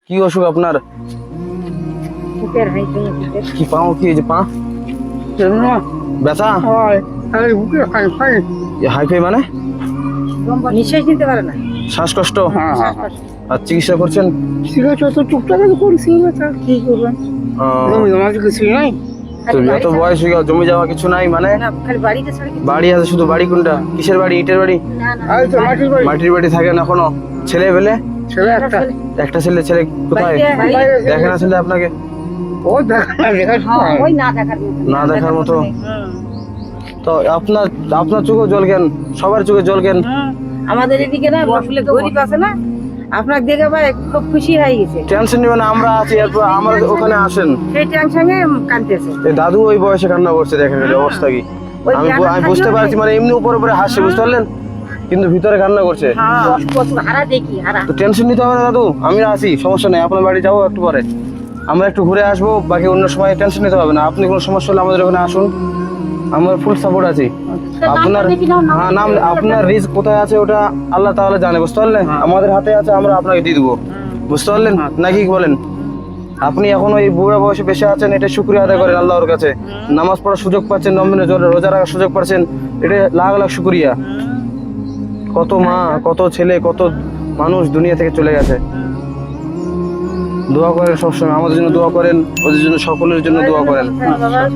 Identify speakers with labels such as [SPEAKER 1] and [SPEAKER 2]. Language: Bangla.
[SPEAKER 1] কি অসুখ আপনার?
[SPEAKER 2] বুকের হাইফাই বুকের
[SPEAKER 1] কি পাও কি এই যে পা ব্যথা? হাইফাই মানে
[SPEAKER 2] নিঃশ্বাস নিতে পারে না।
[SPEAKER 1] শ্বাসকষ্ট?
[SPEAKER 2] শ্বাসকষ্ট।
[SPEAKER 1] আর চিকিৎসা করছেন?
[SPEAKER 2] কি করবেন?
[SPEAKER 1] তো এত বয়স হয়ে গেল, জমি যাওয়া কিছু নাই মানে?
[SPEAKER 2] না, খালি বাড়িতে ছাড়া কিছু
[SPEAKER 1] বাড়ি আছে শুধু। বাড়ি কোনটা? কিসের বাড়ি? ইটের বাড়ি?
[SPEAKER 2] না, না।
[SPEAKER 1] মাটির বাড়ি থাকেন এখনো? ছেলে পেলে? একটা ছেলে। ছেলে কোথায়?
[SPEAKER 2] বাড়িতে-
[SPEAKER 1] দেখে না ছেলে আপনাকে?
[SPEAKER 2] হ্যাঁ, ওই না দেখার মতো।
[SPEAKER 1] না দেখার মতো?
[SPEAKER 2] হুম।
[SPEAKER 1] তো আপনার চোখে জল কেন? সবার চোখে জল কেন?
[SPEAKER 2] আমাদের এদিকে না বসলে গরিব আছে না, আপনার দেখে ভাই খুব খুশি হয়ে গেছে।
[SPEAKER 1] টেনশন নেবেন না, আমরা আছি। এরপর আমার ওখানে আসেন।
[SPEAKER 2] সেই টেনশনে কাঁদতেছে।
[SPEAKER 1] এই দাদু ওই বয়সে কান্না করছে, দেখেন এই অবস্থা কি।
[SPEAKER 2] ওই
[SPEAKER 1] আমি
[SPEAKER 2] কান্না
[SPEAKER 1] আমি বুঝতে
[SPEAKER 2] থাকলেও
[SPEAKER 1] পারছি, মানে এমনি উপরে উপরে হাসছে, বুঝতে পারলেন, কিন্তু ভিতরে কান্না করছে।
[SPEAKER 2] হ্যাঁ, কত হারা দেখি হারা।
[SPEAKER 1] তো টেনশন নিতে হবে না দাদু, আমি আছি, সমস্যা নেই। আপনার বাড়ি যাবো একটু পরে, আমরা একটু ঘুরে আসবো, বাকি অন্য সময় টেনশন নিতে হবে না। আপনি কোনো সমস্যা হলে আমাদের ওখানে আসুন, আমার ফুল সাপোর্ট আছে। আপনার হ্যাঁ নাম, আপনার রিস্ক কোথায় আছে ওটা আল্লাহ তাআলা জানে, বুঝতে পারলেন। আমাদের হাতে আছে, আমরা আপনাকে দিয়ে দেবো, বুঝতে পারলেন নাকি বলেন? আপনি এখন ওই বুড়া বয়সে বেঁচে আছেন, এটা শুকরিয়া আদায় করেন আল্লাহর কাছে। নামাজ পড়ার সুযোগ পাচ্ছেন, রোজা রাখার সুযোগ পাচ্ছেন, এটা লাখ লাখ শুকরিয়া। কত মা, কত ছেলে, কত মানুষ দুনিয়া থেকে চলে গেছে। দোয়া করেন সবসময়, আমাদের জন্য দোয়া করেন, ওদের জন্য, সকলের জন্য দোয়া করেন।
[SPEAKER 2] বাবা